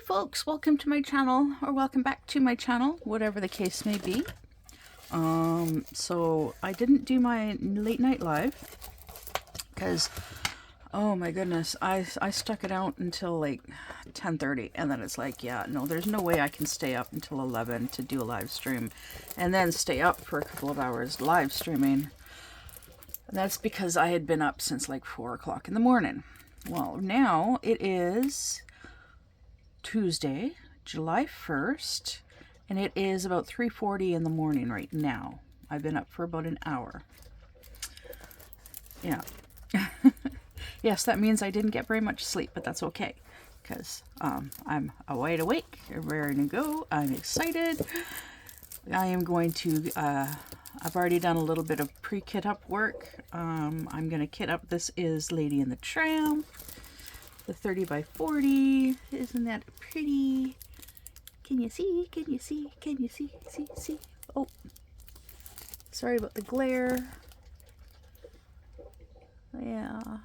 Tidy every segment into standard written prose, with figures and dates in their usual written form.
folks, welcome to my channel, or welcome back to my channel, whatever the case may be. So I didn't do my late night live because, oh my goodness, I stuck it out until like 10:30, and then it's like, yeah, no, there's no way I can stay up until 11 to do a live stream and then stay up for a couple of hours live streaming. And that's because I had been up since like 4 o'clock in the morning. Well, now it is Tuesday, July 1st, and it is about 3:40 in the morning right now. I've been up for about an hour. Yeah. Yes, that means I didn't get very much sleep, but that's okay, because I'm wide awake, ready to go. I'm excited. I am going to, I've already done a little bit of pre-kit up work. I'm going to kit up, this is Lady in the Tramp. The 30 by 40. Isn't that pretty? Can you see? Can you see? Can you see? See? Oh, sorry about the glare. Yeah.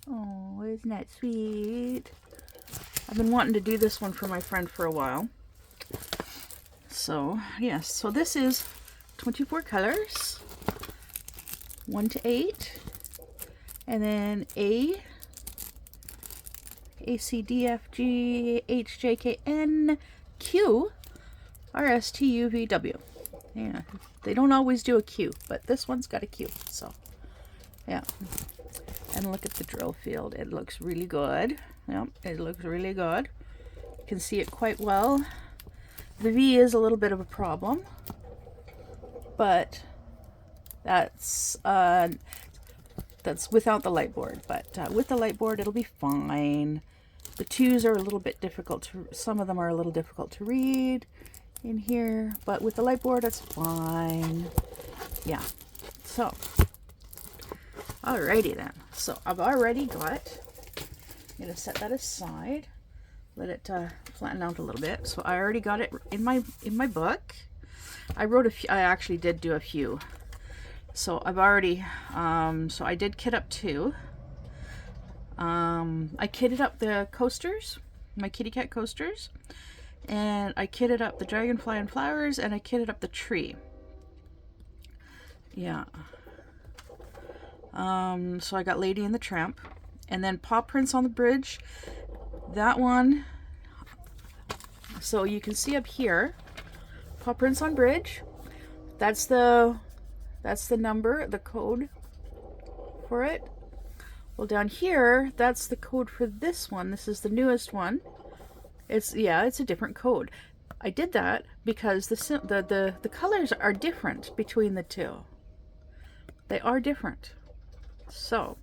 Oh, isn't that sweet? I've been wanting to do this one for my friend for a while. So, yes. So this is 24 colors. 1 to 8. And then A, C, D, F, G, H, J, K, N, Q, R, S, T, U, V, W. Yeah, they don't always do a Q, but this one's got a Q, so, yeah. And look at the drill field. It looks really good. Yep, it looks really good. You can see it quite well. The V is a little bit of a problem, but that's without the light board, but with the light board it'll be fine. The 2s are a little bit difficult to, some of them are a little difficult to read in here, but with the light board it's fine. Yeah, so alrighty then. So I've already got, I'm gonna set that aside, let it flatten out a little bit. So I already got it in my book. I wrote a few, I actually did do a few. So I've already, so I did kit up 2. I kitted up the coasters, my kitty cat coasters, and I kitted up the dragonfly and flowers, and I kitted up the tree. Yeah. So I got Lady and the Tramp, and then paw prints on the bridge. That one, so you can see up here, paw prints on bridge. That's the number, the code for it. Well, down here, that's the code for this one. This is the newest one. It's a different code. I did that because the colors are different between the two. They are different. So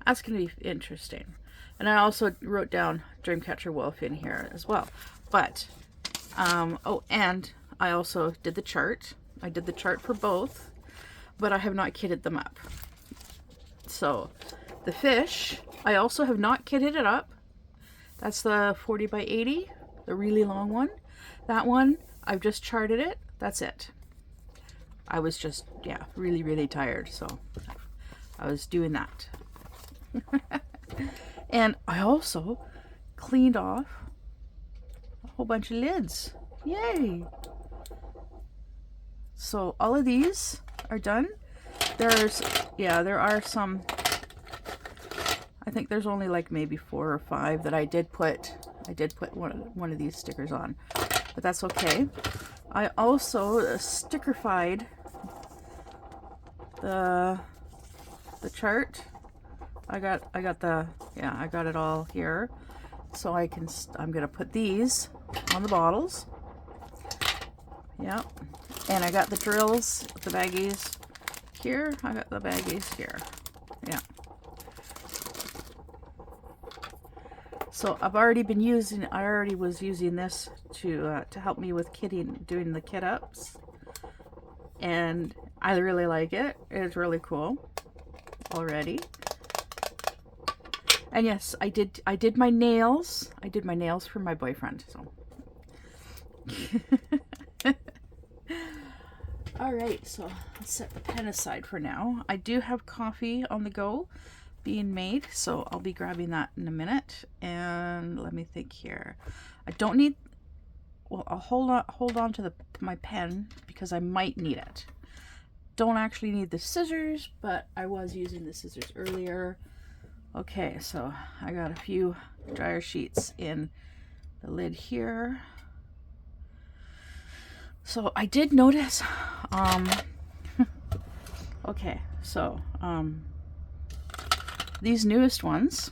that's going to be interesting. And I also wrote down Dreamcatcher Wolf in here as well. But, oh, and I also did the chart. I did the chart for both, but I have not kitted them up. So the fish, I also have not kitted it up. That's the 40 by 80, the really long one. That one, I've just charted it. That's it. I was just, yeah, really, really tired, so I was doing that. And I also cleaned off a whole bunch of lids. Yay! So all of these are done. There are some, I think there's only like maybe 4 or 5 that I did put one of these stickers on, but that's okay. I also stickerfied the chart. I got it all here, so I'm gonna put these on the bottles. Yeah. And I got the drills, the baggies here. I got the baggies here. Yeah. So I've already been using, I already was using this to help me with kitting, doing the kit ups. And I really like it. It's really cool already. And yes, I did my nails. I did my nails for my boyfriend, so. Alright, so let's set the pen aside for now. I do have coffee on the go, being made, so I'll be grabbing that in a minute. And let me think here. I don't need, well, I'll hold on to my pen because I might need it. Don't actually need the scissors, but I was using the scissors earlier. Okay, so I got a few dryer sheets in the lid here. So I did notice, okay, so these newest ones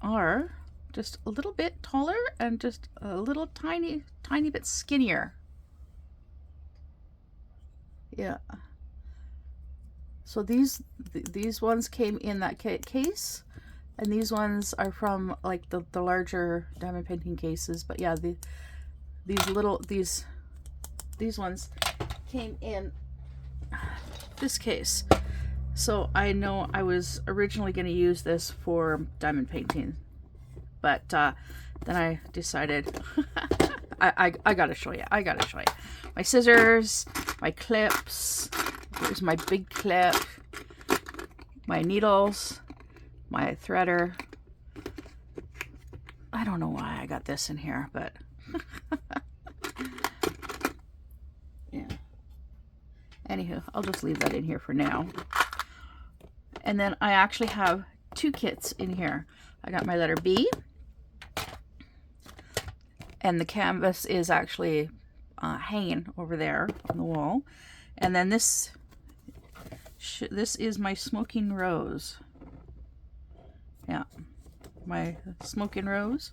are just a little bit taller and just a little tiny bit skinnier. Yeah. So these ones came in that case, and these ones are from like the larger diamond painting cases. But yeah, these ones came in this case. So I know I was originally going to use this for diamond painting, but then I decided I gotta show you. I gotta show you my scissors, my clips. Here's my big clip, my needles, my threader. I don't know why I got this in here, but yeah. Anywho, I'll just leave that in here for now. And then I actually have two kits in here. I got my letter B, and the canvas is actually hanging over there on the wall. And then this is my smoking rose. Yeah, my smoking rose.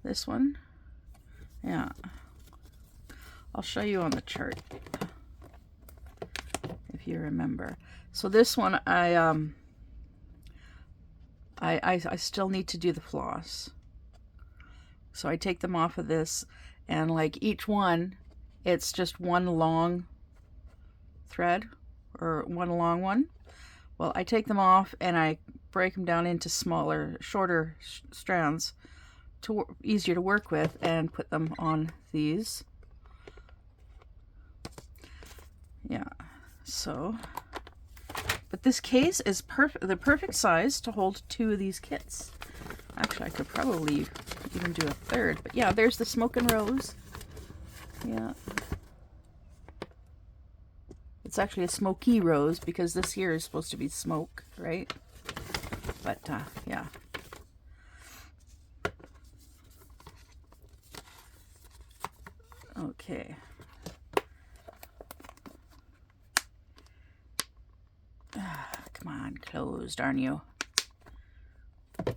This one. Yeah. I'll show you on the chart if you remember. So this one I still need to do the floss. So I take them off of this, and like each one, it's just one long thread or one long one. Well, I take them off and I break them down into smaller, shorter strands to easier to work with, and put them on these. Yeah, so, but this case is the perfect size to hold two of these kits. Actually, I could probably even do a third, but yeah, there's the smoking rose. Yeah. It's actually a smoky rose because this here is supposed to be smoke, right? But yeah. Okay. Come on, close, darn you.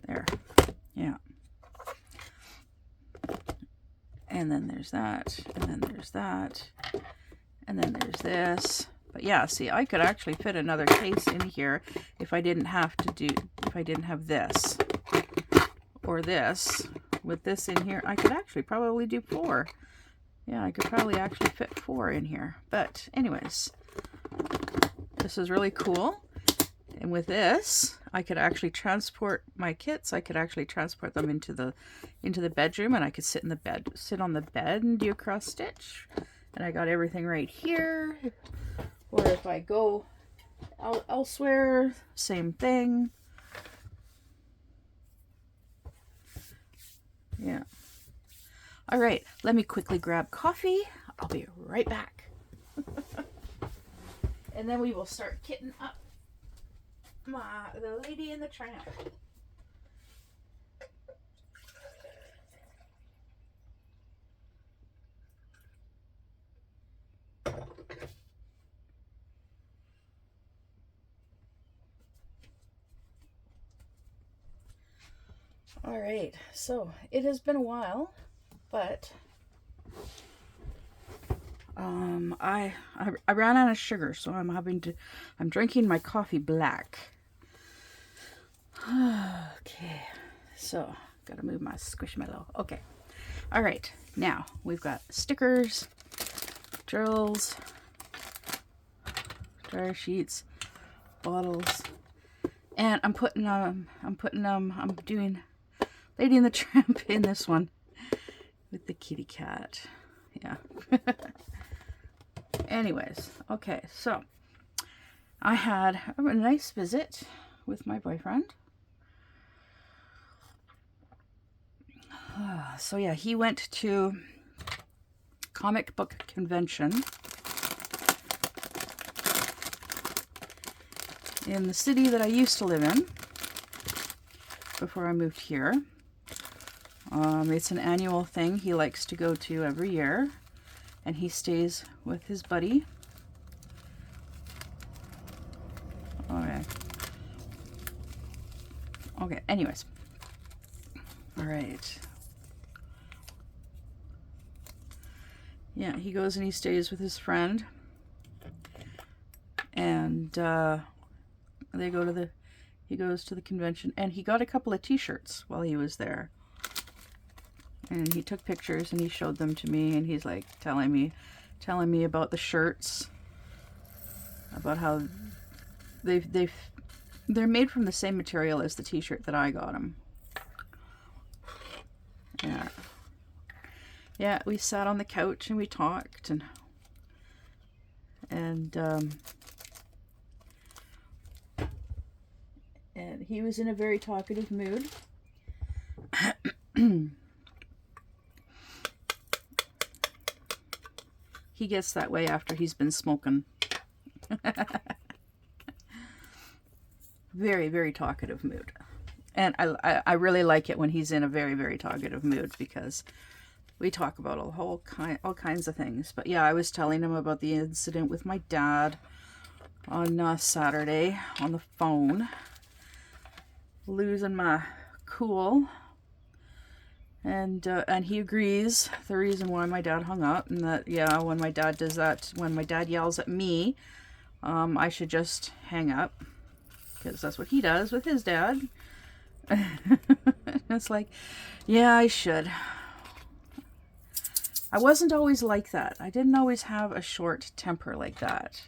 There. Yeah. And then there's that, and then there's that, and then there's this. But yeah, see, I could actually fit another case in here if I didn't have this or this. With this in here, I could actually probably do 4. Yeah, I could probably actually fit 4 in here. But anyways, this is really cool. And with this, I could actually transport my kits. I could actually transport them into the bedroom, and I could sit on the bed and do a cross stitch. And I got everything right here. Or if I go elsewhere, same thing. Yeah. All right, let me quickly grab coffee. I'll be right back. And then we will start kitting up the Lady and the Tramp. All right, so it has been a while, but I ran out of sugar, so I'm drinking my coffee black. Okay, so gotta move my squishmallow. Okay, all right, now we've got stickers, drills, dryer sheets, bottles, and I'm doing Lady and the Tramp in this one with the kitty cat. Yeah. Anyways, okay, so I had a nice visit with my boyfriend. So yeah, he went to comic book convention in the city that I used to live in before I moved here. It's an annual thing he likes to go to every year, and he stays with his buddy. Okay, anyways. All right. Yeah, he goes and he stays with his friend, and he goes to the convention, and he got a couple of t-shirts while he was there. And he took pictures and he showed them to me, and he's like telling me about the shirts, about how they're made from the same material as the t-shirt that I got him. Yeah. Yeah, we sat on the couch and we talked, and he was in a very talkative mood. He gets that way after he's been smoking. Very, very talkative mood. And I really like it when he's in a very, very talkative mood, because we talk about all kinds of things. But yeah, I was telling him about the incident with my dad on Saturday on the phone, losing my cool, and he agrees the reason why my dad hung up, and that yeah, when my dad does that, when my dad yells at me, I should just hang up, because that's what he does with his dad. It's like, yeah, I should. I wasn't always like that. I didn't always have a short temper like that.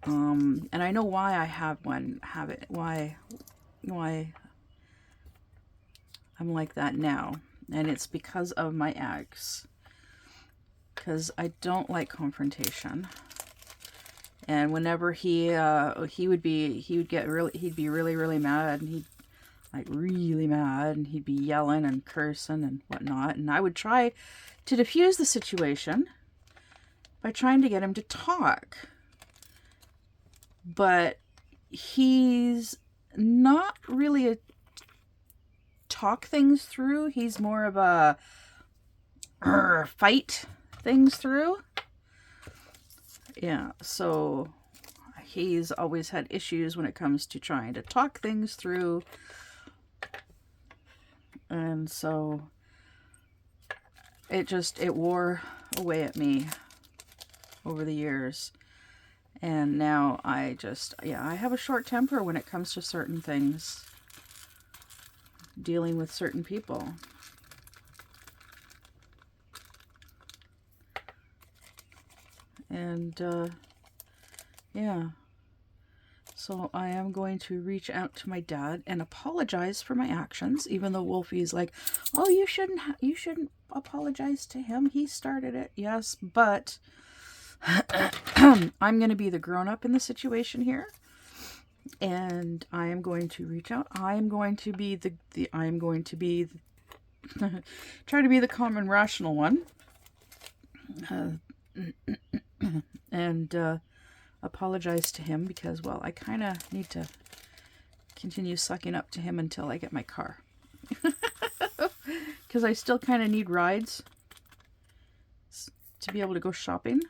And I know why I have it. Why I'm like that now. And it's because of my ex. Because I don't like confrontation. And whenever he'd be really, really mad, and he'd be yelling and cursing and whatnot, and I would try to diffuse the situation by trying to get him to talk. But he's not really a talk things through. He's more of a fight things through. Yeah, so he's always had issues when it comes to trying to talk things through. And so it wore away at me over the years. And now I have a short temper when it comes to certain things, dealing with certain people. And yeah, so I am going to reach out to my dad and apologize for my actions, even though Wolfie's like, oh, you shouldn't apologize to him, he started it. Yes, but I'm going to be the grown-up in the situation here, and I am going to reach out. I am going to be try to be the calm and rational one, and apologize to him, because, well, I kind of need to continue sucking up to him until I get my car, because I still kind of need rides to be able to go shopping,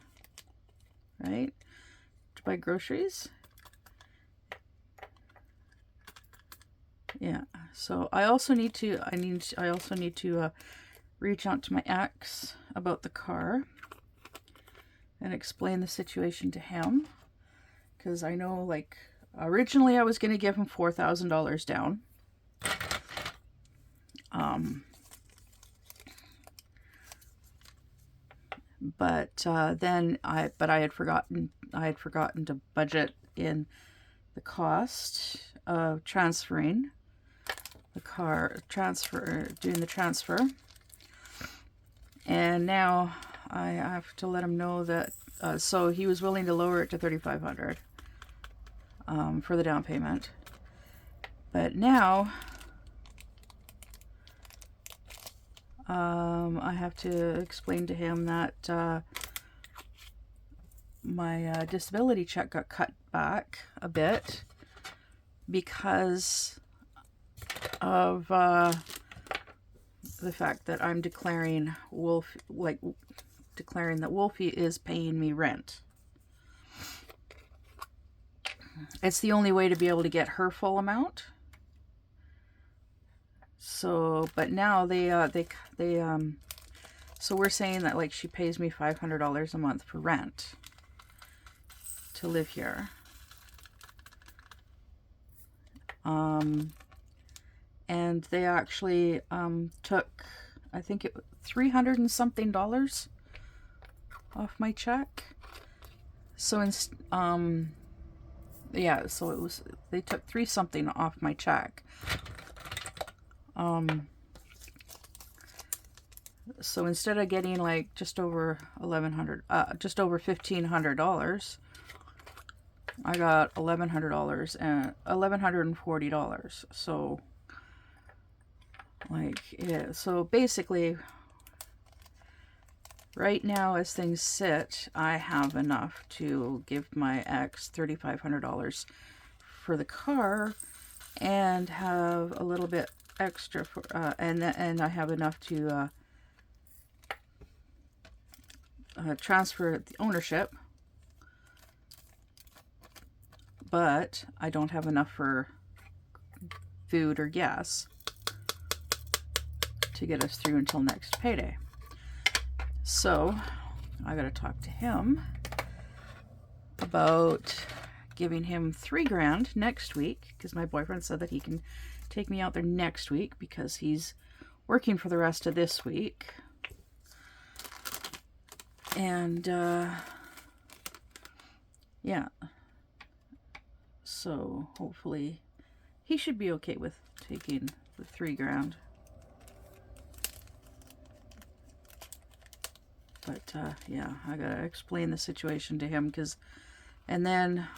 right? To buy groceries. Yeah. So I also need to reach out to my ex about the car and explain the situation to him, because I know, like, originally I was going to give him $4,000 down. But then I had forgotten to budget in the cost of doing the transfer. And now I have to let him know that, so he was willing to lower it to $3,500. for the down payment. But now I have to explain to him that my disability check got cut back a bit because of the fact that I'm declaring that Wolfie is paying me rent. It's the only way to be able to get her full amount. So, but now so we're saying that like she pays me $500 a month for rent to live here. And they actually took, I think it $300 and something off my check. So yeah, so it was, they took $3 something off my check. So instead of getting like just over just over $1,500, I got $1,100 and $1,140. So like, yeah, so basically right now as things sit, I have enough to give my ex $3,500 for the car and have a little bit extra for and I have enough to transfer the ownership, but I don't have enough for food or gas to get us through until next payday. So I gotta talk to him about giving him $3,000 next week, because my boyfriend said that he can take me out there next week because he's working for the rest of this week. And yeah, so hopefully he should be okay with taking the $3,000. But yeah, I gotta explain the situation to him, and then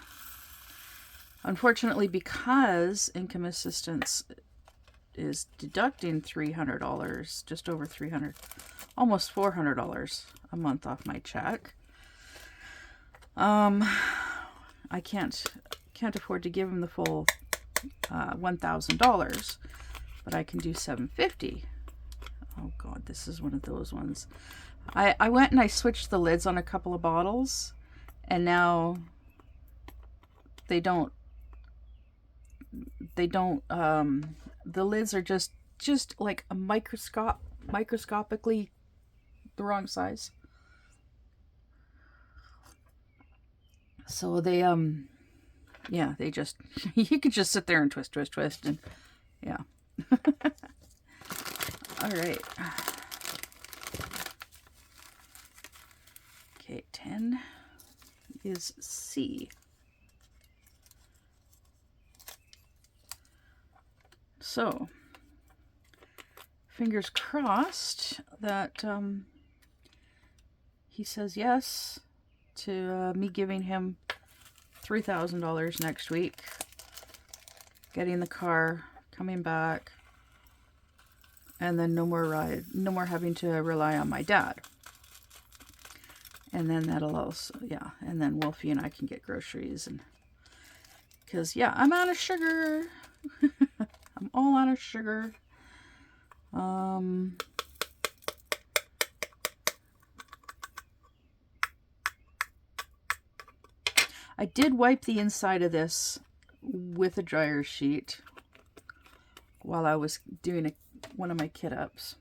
unfortunately, because income assistance is deducting $300, just over $300, almost $400 a month off my check, I can't afford to give him the full $1,000, but I can do $750. Oh God, this is one of those ones. I went and I switched the lids on a couple of bottles, and now the lids are just like a microscopically the wrong size. So they yeah, they just you could just sit there and twist and yeah. All right. Okay, 10 is C. So, fingers crossed that he says yes to me giving him $3,000 next week, getting the car, coming back, and then no more having to rely on my dad. And then that'll also, yeah, and then Wolfie and I can get groceries, and because yeah, I'm out of sugar. I'm all out of sugar. I did wipe the inside of this with a dryer sheet while I was doing one of my kit ups.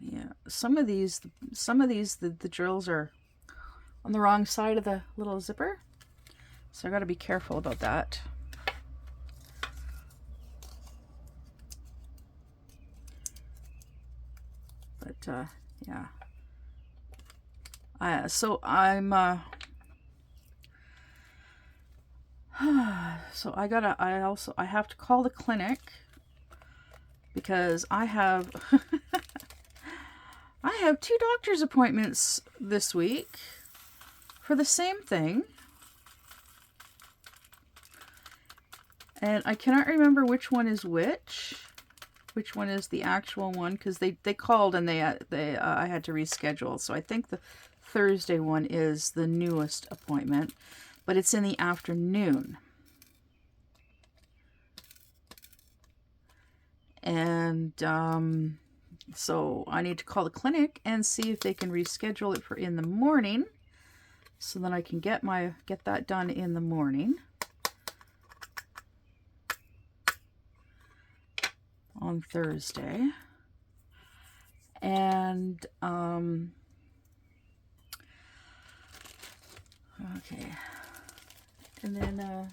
Yeah, some of these, the drills are on the wrong side of the little zipper, so I got to be careful about that. But yeah, so I'm so I have to call the clinic because I have I have 2 doctor's appointments this week for the same thing. And I cannot remember which one is which one is the actual one, because they called and I had to reschedule. So I think the Thursday one is the newest appointment, but it's in the afternoon. And so I need to call the clinic and see if they can reschedule it for in the morning, so then I can get that done in the morning on Thursday. And okay, and then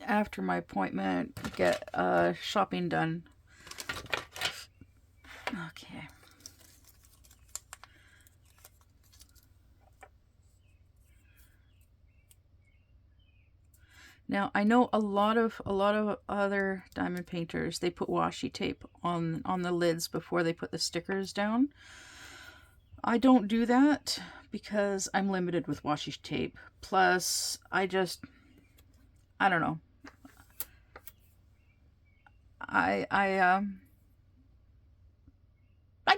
after my appointment, get shopping done. Okay. Now I know a lot of other diamond painters, they put washi tape on the lids before they put the stickers down. I don't do that because I'm limited with washi tape. Plus, I don't know. I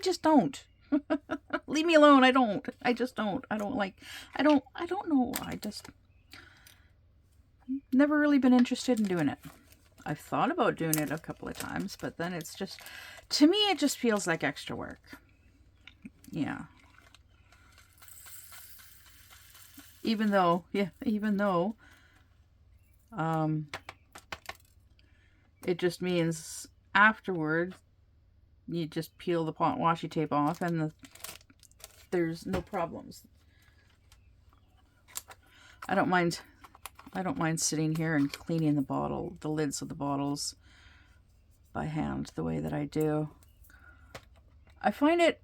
just don't. Leave me alone. I just don't. I don't know. I just never really been interested in doing it. I've thought about doing it a couple of times, but then it's just, to me, it just feels like extra work. Yeah. Even though it just means afterward you just peel the washi tape off and there's no problems. I don't mind sitting here and cleaning the lids of the bottles by hand the way that I do. I find it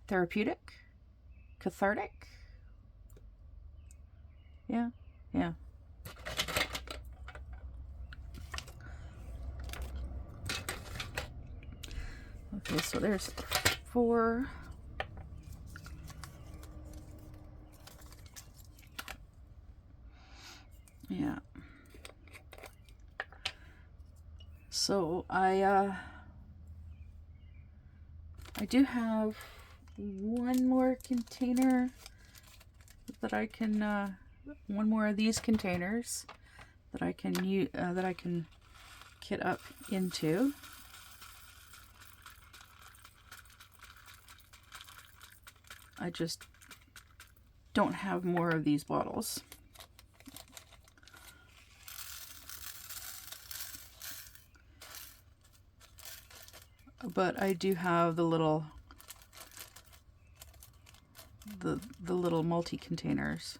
therapeutic, cathartic. Yeah. Okay, so there's 4. Yeah. So I do have one more container that I can one more of these containers that I can use that I can kit up into. I just don't have more of these bottles. But I do have the little multi-containers.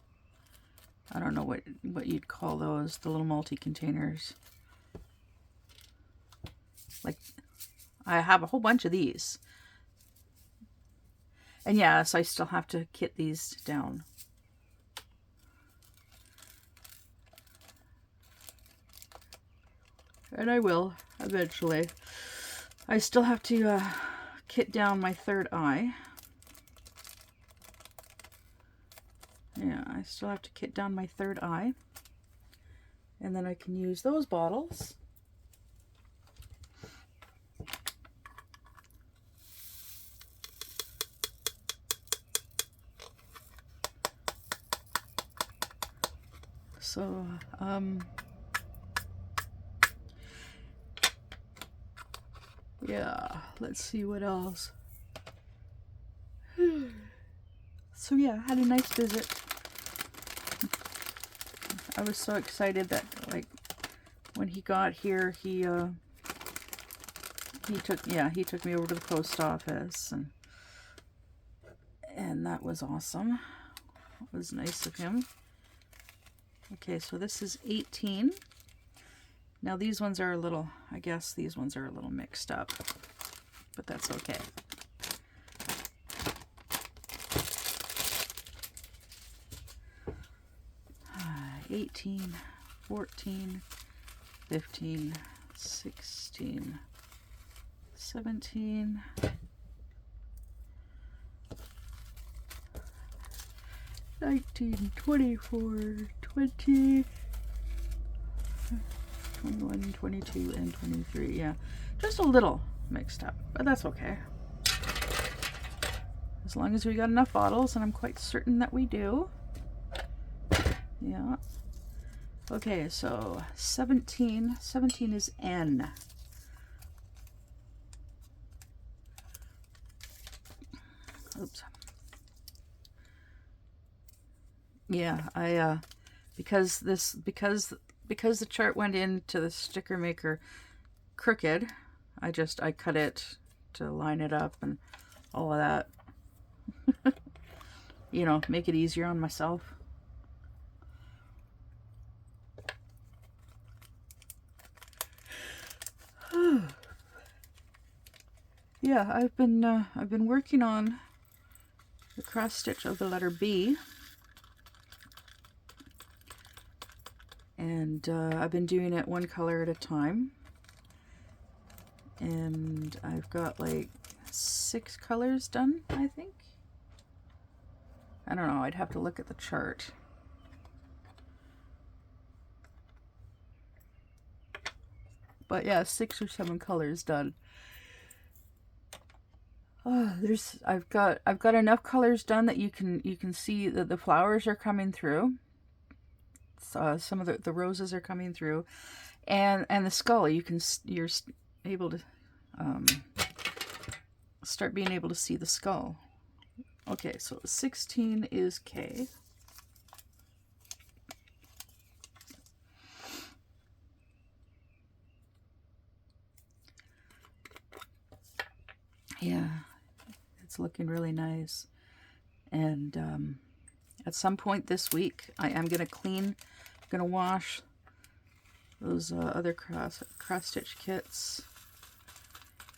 I don't know what you'd call those, the little multi-containers. Like, I have a whole bunch of these. And yes, I still have to kit these down. And I will, eventually. I still have to kit down my third eye. Yeah, I still have to kit down my third eye. And then I can use those bottles. So, yeah, let's see what else. So yeah, I had a nice visit. I was so excited that, like, when he got here, he took me over to the post office, and that was awesome. It was nice of him. Okay, so this is 18. Now these ones are a little, I guess these ones are a little mixed up, but that's okay. Uh, 18, 14, 15, 16, 17, 19, 24, 20, 21, 22, and 23. Yeah, just a little mixed up, but that's okay. As long as we got enough bottles, and I'm quite certain that we do. Yeah. Okay, so 17. 17 is N. Oops. Yeah, I because the chart went into the sticker maker crooked, I cut it to line it up and all of that. You know, make it easier on myself. Yeah, I've been working on the cross stitch of the letter B, and I've been doing it one color at a time, and I've got like 6 colors done, I think. I don't know, I'd have to look at the chart. But yeah, 6 or 7 colors done. Oh, I've got enough colors done that you can see that the flowers are coming through. Some of the roses are coming through, and the skull, you're able to start being able to see the skull. Okay, so 16 is K. Yeah, it's looking really nice. And at some point this week, I am gonna wash those other cross stitch kits.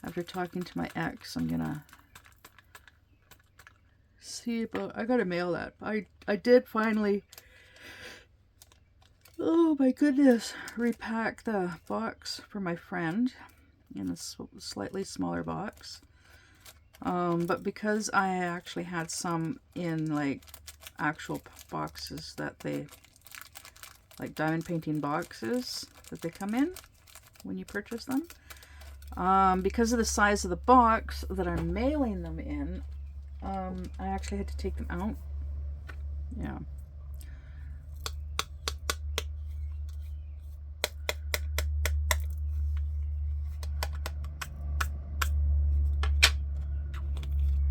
After talking to my ex, I'm gonna see about, I gotta mail that. I did finally, oh my goodness, repack the box for my friend in a slightly smaller box. But because I actually had some in like actual boxes that they, like diamond painting boxes that they come in when you purchase them, because of the size of the box that I'm mailing them in, I actually had to take them out. Yeah.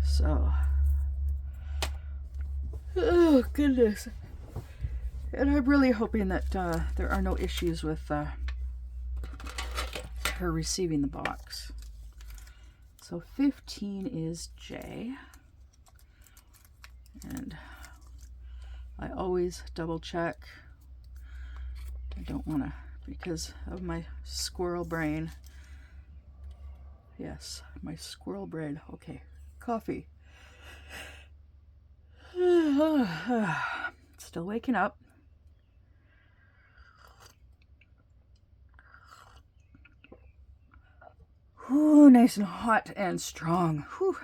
So, oh goodness. And I'm really hoping that there are no issues with her receiving the box. So 15 is J. And I always double check. I don't want to, because of my squirrel brain. Yes, my squirrel brain. Okay, coffee. Still waking up. Ooh, nice and hot and strong. Whew.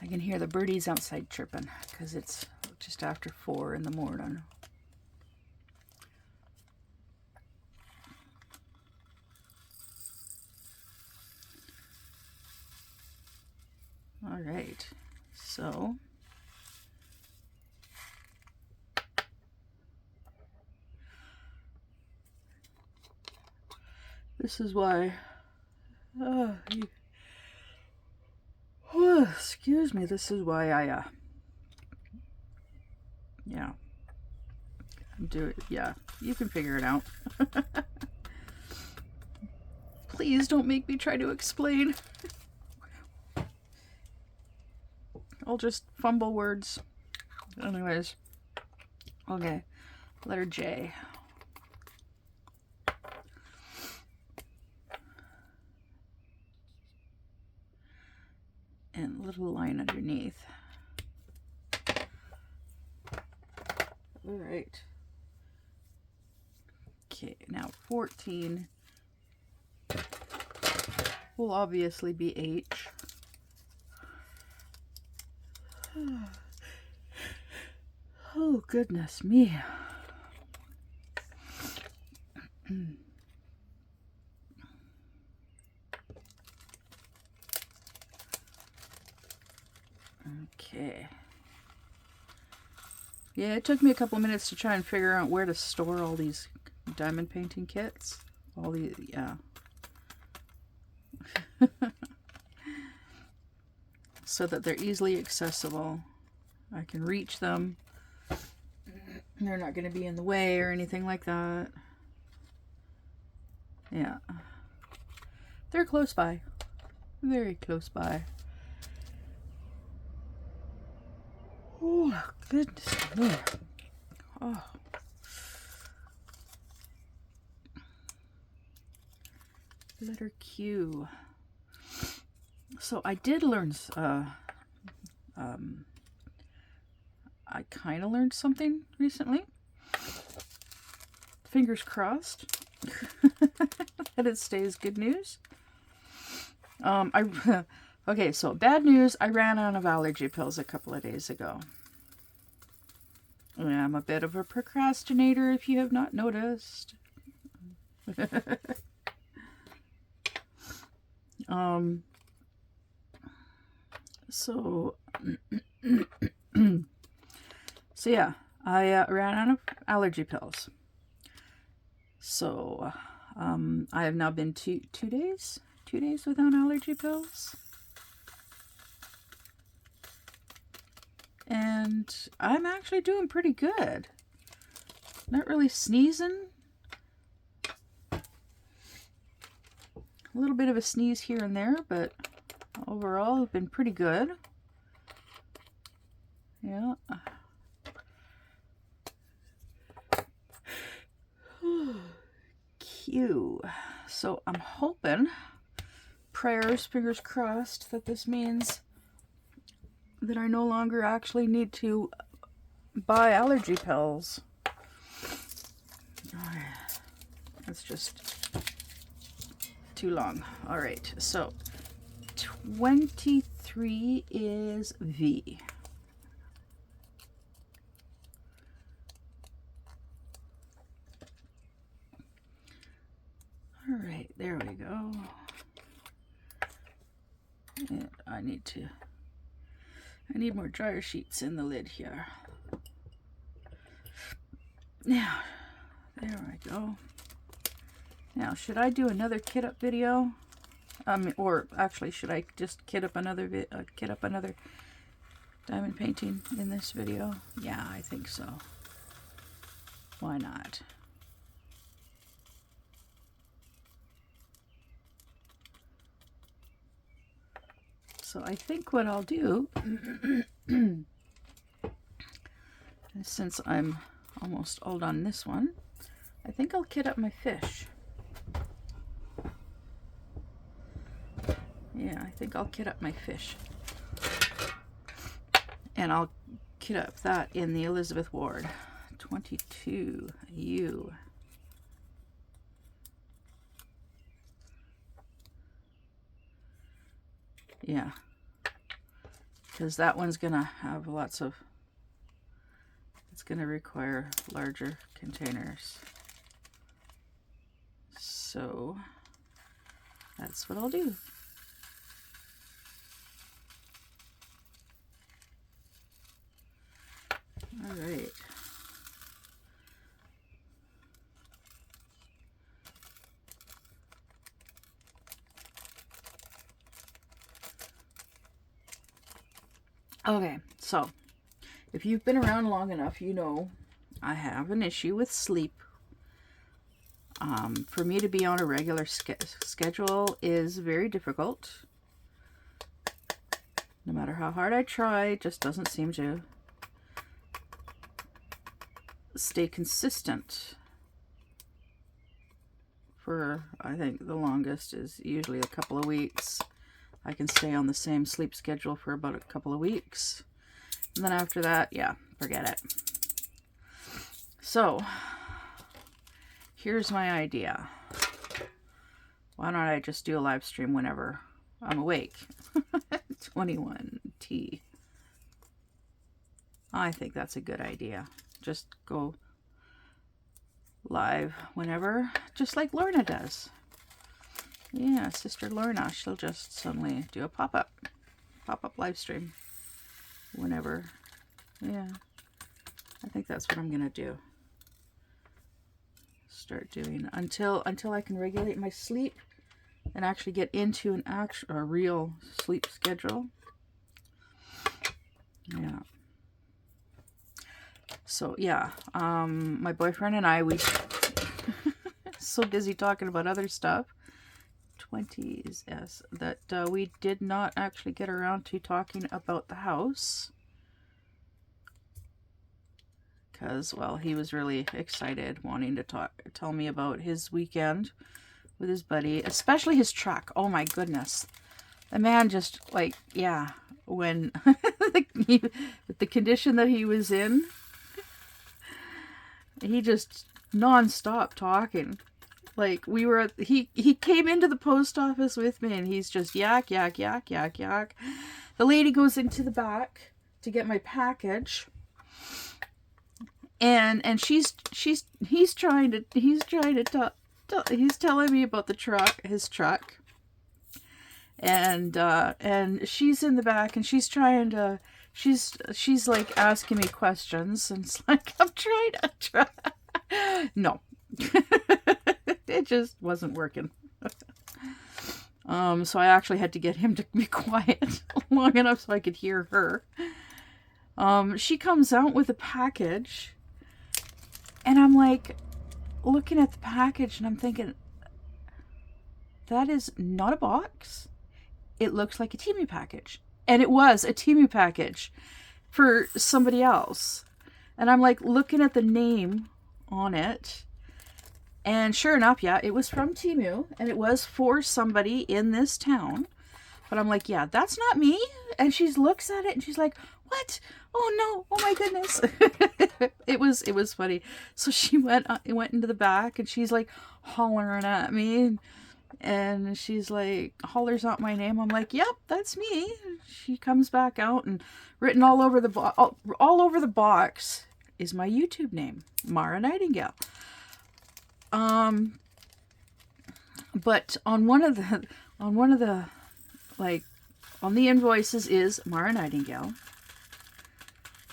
I can hear the birdies outside chirping because it's just after 4 in the morning. All right, so this is why, excuse me, this is why I, yeah, do it, yeah, you can figure it out. Please don't make me try to explain. I'll just fumble words. Anyways, okay, letter J. And a little line underneath. All right. Okay, now 14 will obviously be H. goodness me. Okay. Yeah, it took me a couple minutes to try and figure out where to store all these diamond painting kits. All the, yeah. So that they're easily accessible. I can reach them. They're not going to be in the way or anything like that. Yeah. They're close by. Very close by. Oh, goodness me. Oh. Letter Q. So I did learn, I kind of learned something recently. Fingers crossed that it stays good news. Okay, so bad news. I ran out of allergy pills a couple of days ago. I'm a bit of a procrastinator, if you have not noticed. So yeah, I ran out of allergy pills. So I have now been two days without allergy pills. And I'm actually doing pretty good. Not really sneezing. A little bit of a sneeze here and there, but overall I've been pretty good. Yeah. Q. So I'm hoping, prayers, fingers crossed, that this means that I no longer actually need to buy allergy pills. That's just too long. All right, so 23 is V. All right, there we go. And I need more dryer sheets in the lid here. Now, there we go. Now, should I do another kit up video? Or actually, should I just kit up another diamond painting in this video? Yeah, I think so. Why not? So I think what I'll do, since I'm almost all done this one, I think I'll kit up my fish. Yeah, I think I'll kit up my fish. And I'll kit up that in the Elizabeth Ward 22U. Yeah, because that one's gonna have lots of, it's gonna require larger containers. So that's what I'll do. All right. Okay, so if you've been around long enough, you know I have an issue with sleep. For me to be on a regular schedule is very difficult. No matter how hard I try, it just doesn't seem to stay consistent. For, I think the longest is usually a couple of weeks. I can stay on the same sleep schedule for about a couple of weeks. And then after that, yeah, forget it. So, here's my idea. Why don't I just do a live stream whenever I'm awake? 21T. I think that's a good idea. just go live whenever, just like Lorna does. Yeah, Sister Lorna, she'll just suddenly do a pop-up live stream whenever. Yeah, I think that's what I'm gonna do. Start doing until I can regulate my sleep and actually get into a real sleep schedule. Yeah. So yeah, my boyfriend and I, we so busy talking about other stuff, 20s, yes, that we did not actually get around to talking about the house. Because, well, he was really excited, wanting to tell me about his weekend with his buddy, especially his truck. Oh my goodness. The man just, like, yeah, when, with the condition that he was in, he just non-stop talking. Like, we were he came into the post office with me, and he's just yak, yak, yak, yak, yak. The lady goes into the back to get my package. And he's telling me about his truck, and she's in the back, and she's like asking me questions, and it's like I'm trying to no, it just wasn't working. So I actually had to get him to be quiet long enough so I could hear her. She comes out with a package. And I'm like, looking at the package, and I'm thinking, that is not a box. It looks like a Temu package. And it was a Temu package for somebody else. And I'm like looking at the name on it. And sure enough, yeah, it was from Temu. And it was for somebody in this town. But I'm like, yeah, that's not me. And she looks at it and she's like, what? Oh no! Oh my goodness! It was funny. So she went into the back, and she's like hollering at me, and she's like hollers out my name. I'm like, yep, that's me. She comes back out, and written all over the box is my YouTube name, Mara Nightingale. But on one of the on the invoices is Mara Nightingale.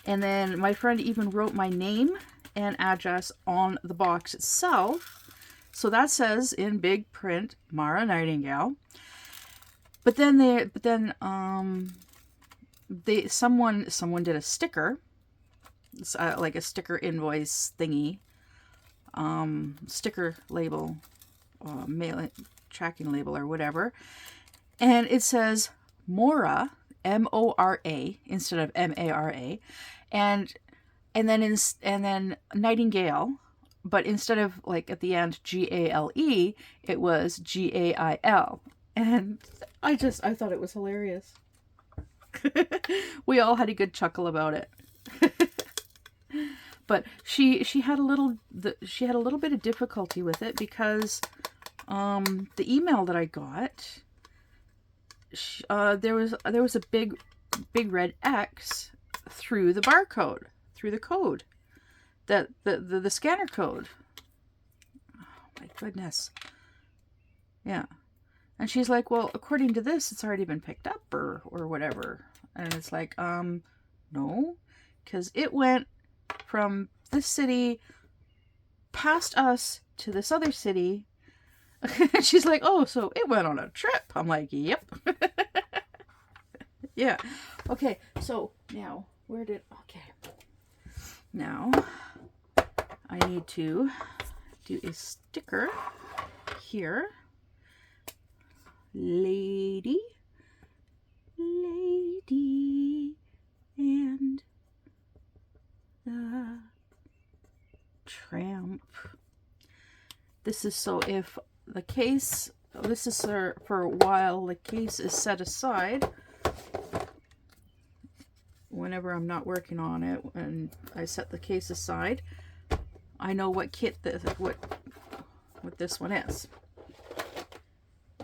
And then my friend even wrote my name and address on the box itself. So that says in big print, Mara Nightingale. But then someone did a sticker. It's like a sticker invoice thingy. Sticker label, mail tracking label or whatever. And it says Mora, M-O-R-A instead of M-A-R-A, and then Nightingale, but instead of like at the end G-A-L-E, it was G-A-I-L, and I thought it was hilarious. We all had a good chuckle about it. But she had a little bit of difficulty with it because the email that I got. There was a big red X through the barcode, through the code, the scanner code. Oh my goodness. Yeah. And she's like, well, according to this, it's already been picked up or whatever. And it's like, no, because it went from this city past us to this other city. She's like, oh, so it went on a trip. I'm like, yep. Yeah. Okay, so now, okay. Now, I need to do a sticker here. Lady, and the Tramp. This is so if the case, this is for a while the case is set aside, whenever I'm not working on it, and I set the case aside, I know what kit what this one is.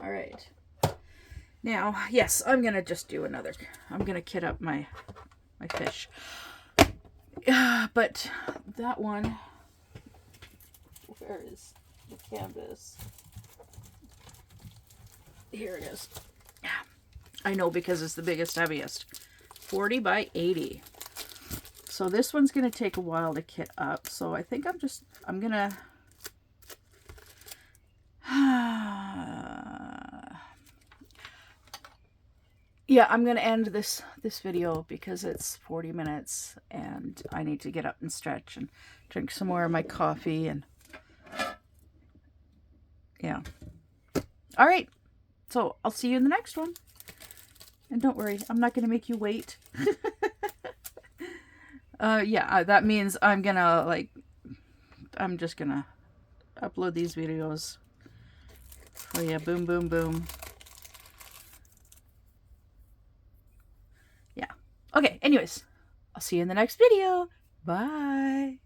All right. Now, yes, I'm gonna just do I'm gonna kit up my fish. But that one, where is the canvas? Here it is. I know, because it's the biggest, heaviest. 40 by 80. So this one's going to take a while to kit up. So I think I'm going to... Yeah, I'm going to end this video because it's 40 minutes and I need to get up and stretch and drink some more of my coffee. And yeah. All right. So I'll see you in the next one. And don't worry, I'm not going to make you wait. Yeah, that means I'm just going to upload these videos for you. Boom, boom, boom. Yeah. Okay, anyways, I'll see you in the next video. Bye.